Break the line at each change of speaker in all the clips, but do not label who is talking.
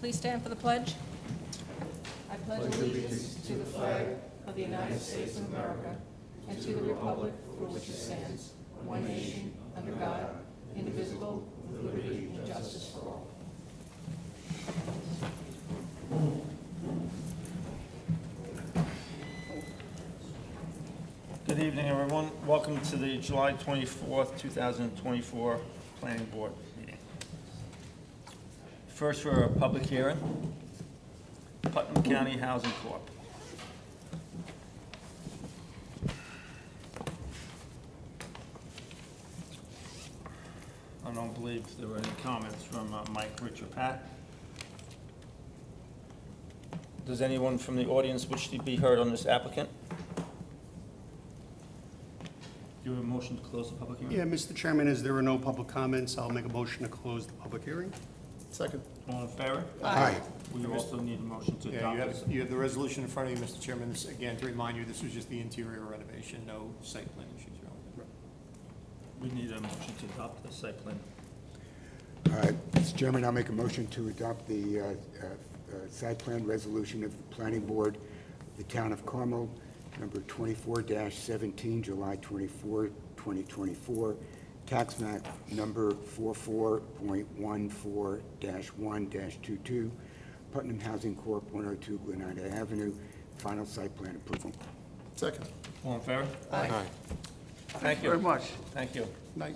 Please stand for the pledge. I pledge allegiance to the flag of the United States of America and to the republic for which it stands, one nation, under God, indivisible, with liberty and justice for all.
Good evening, everyone. Welcome to the July 24th, 2024 Planning Board meeting. First, for a public hearing, Putnam County Housing Corp. I don't believe there were any comments from Mike, Rich, or Pat. Does anyone from the audience wish to be heard on this applicant? Do you have a motion to close the public hearing?
Yeah, Mr. Chairman, as there are no public comments, I'll make a motion to close the public hearing.
Second.
All in favor?
Aye.
We also need a motion to
Yeah,
adopt
you
this.
have the resolution in front of you, Mr. Chairman. This, again, to remind you, this was just the interior renovation, no site plan issues.
We need a motion to adopt the site plan.
Mr. Chairman, I'll make a motion to adopt the site plan resolution of the Planning Board of the Town of Carmel, number 24-17, July 24, 2024, tax map number 44.14-1-22, Putnam Housing Corp., 102 Glenada Avenue, final site plan approval.
Second.
All in favor?
Aye.
Thank you.
Very much.
Thank you.
Night.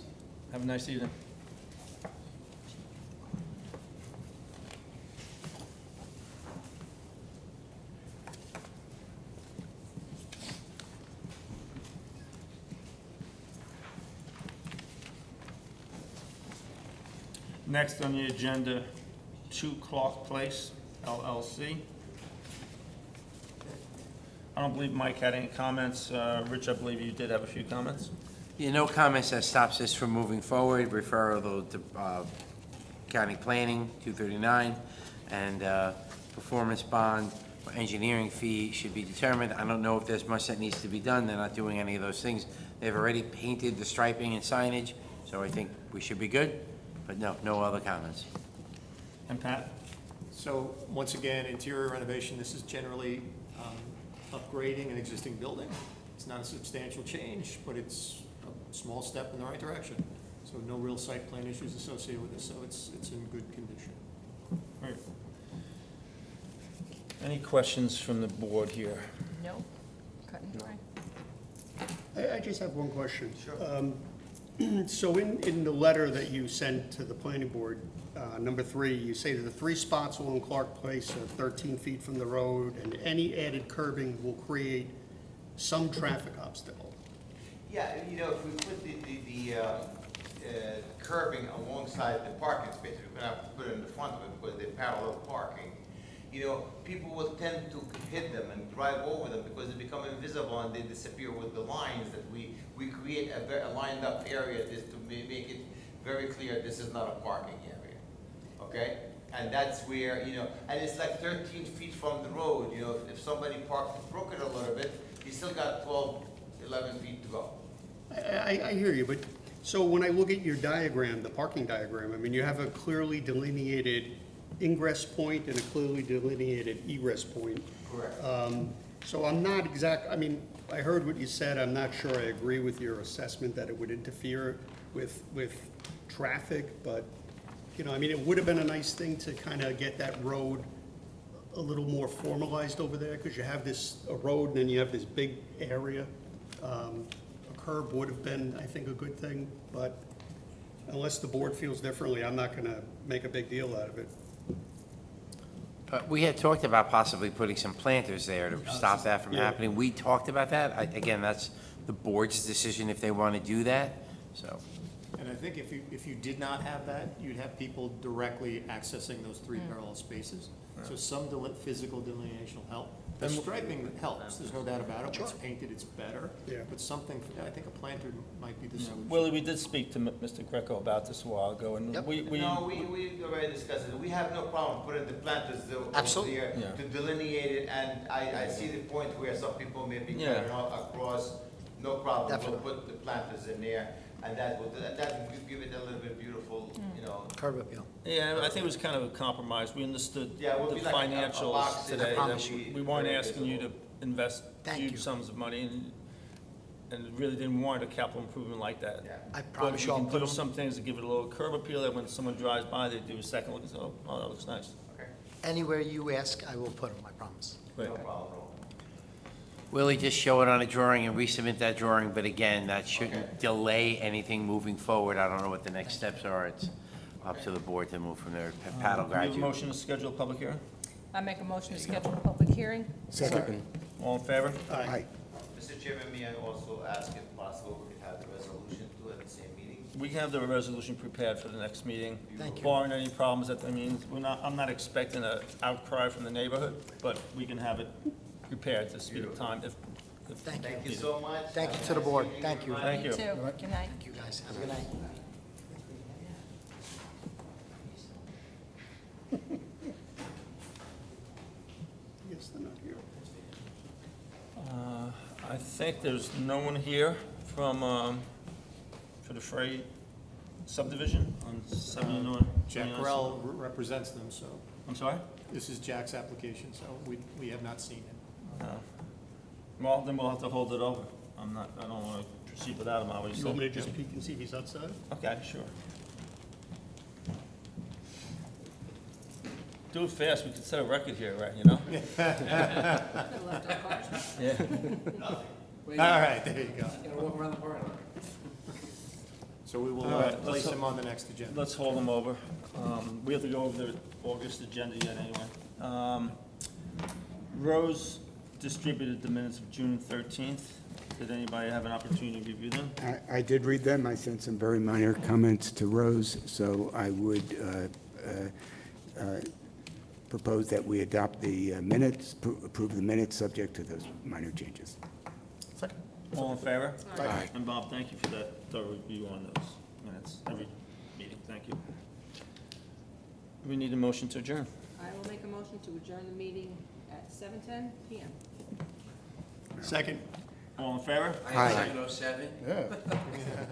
Have a nice evening. Next on the agenda, 2 Clark Place, LLC. I don't believe Mike had any comments. Rich, I believe you did have a few comments.
Yeah, no comments that stops us from moving forward. Referral to county planning, 239, and performance bond or engineering fee should be determined. I don't know if there's much that needs to be done. They're not doing any of those things. They've already painted the striping and signage, so I think we should be good. But no other comments.
And Pat?
So, once again, interior renovation, this is generally upgrading an existing building. It's not a substantial change, but it's a small step in the right direction. So no real site plan issues associated with this, so it's in good condition.
Great. Any questions from the board here?
No. Cut and dry.
I just have one question. Sure. So in the letter that you sent to the planning board, number 3, you say that the 3 spots along Clark Place are 13 feet from the road, and any added curbing will create some traffic obstacle.
Yeah, you know, if we put the curbing alongside the parking space, we're gonna have to put it in the front of it because they're parallel parking. You know, people will tend to hit them and drive over them because they become invisible and they disappear with the lines that we create a lined up area just to make it very clear this is not a parking area, okay? And that's where, you know, and it's like 13 feet from the road, you know, if somebody parks crooked a little bit, you still got 12, 11 feet to go.
I hear you, but so when I look at your diagram, the parking diagram, I mean, you have a clearly delineated ingress point and a clearly delineated egress point.
Correct.
So I'm not I mean, I heard what you said. I'm not sure I agree with your assessment that it would interfere with traffic, but, you know, I mean, it would have been a nice thing to kind of get that road a little more formalized over there, because you have a road and then you have this big area. A curb would have been, I think, a good thing, but unless the board feels differently, I'm not gonna make a big deal out of it.
We had talked about possibly putting some planters there to stop that from happening. We talked about that. Again, that's the board's decision if they want to do that, so.
And I think if you did not have that, you'd have people directly accessing those 3 parallel spaces. So some physical delineation will help. The striping helps, there's no doubt about it. When it's painted, it's better.
Yeah.
But something, I think a planter might be the solution.
Willie, we did speak to Mr. Greco about this a while ago, and we
already discussed it. We have no problem putting the planters over there to delineate it, and I see the point where some people may be cutting out across. No problem, we'll put the planters in there. and that would give it a little bit beautiful, you know.
Curb appeal.
Yeah, I think it was kind of a compromise. We understood
Yeah, it would
the
be like a box
financials
in
today,
a
that
promise
we weren't
very
asking you to
visible.
invest
Thank
huge
you.
sums of money, and really didn't warrant a capital improvement like that.
Yeah.
I
But
promise
we
you I'll
can
put
do
them,
some things to give it a little curb appeal, that when someone drives by, they do a second look and say, oh, that looks nice.
Okay,
anywhere you ask, I will put them, I promise.
Great.
no problem at all.
Willie, just show it on a drawing and resubmit that drawing, but again, that shouldn't
Okay.
delay anything moving forward. I don't know what the next steps are. It's up to the board to move from there. Pat will
Do you have
guide
a
you.
motion to schedule a public hearing?
I make a motion to schedule a public hearing.
Second.
All in favor?
Aye.
Mr. Chairman, may I also ask if possible, we could have the resolution to at the same meeting?
We can have the resolution prepared for the next meeting.
Thank you.
Barring any problems, I'm not expecting an outcry from the neighborhood, but we can have it prepared to speed up time if
Thank you.
Thank you so much.
Thank you
Have a
to the
nice
board.
evening,
Thank you.
everybody.
Thank you.
Too. Good night.
Thank you, guys. Have a good night.
Yes, they're not here.
I think there's no one here from, for the Frey subdivision on 70 North.
Jack
29th.
Correll represents them, so
I'm sorry?
this is Jack's application, so we have not seen it.
Well, then we'll have to hold it over. I don't want to proceed without him,
You
obviously.
want me to just peek and see if he's outside?
Okay, sure. Do it fast, we could set a record here, right, you know? Yeah.
All right, there you go. So we will
All right,
place
let's-
him on the next agenda.
Let's hold them over. We have to go over the August agenda yet anyway. Rose distributed the minutes of June 13th. Did anybody have an opportunity to review them?
I did read them. I sent some very minor comments to Rose, so I would propose that we adopt the minutes, approve the minutes, subject to those minor changes.
Second. All in favor?
Aye.
And Bob, thank you for that thorough review on those minutes, every meeting, thank you. We need a motion to adjourn.
I will make a motion to adjourn the meeting at 7:10 PM.
Second.
All in favor?
Aye.
7:07?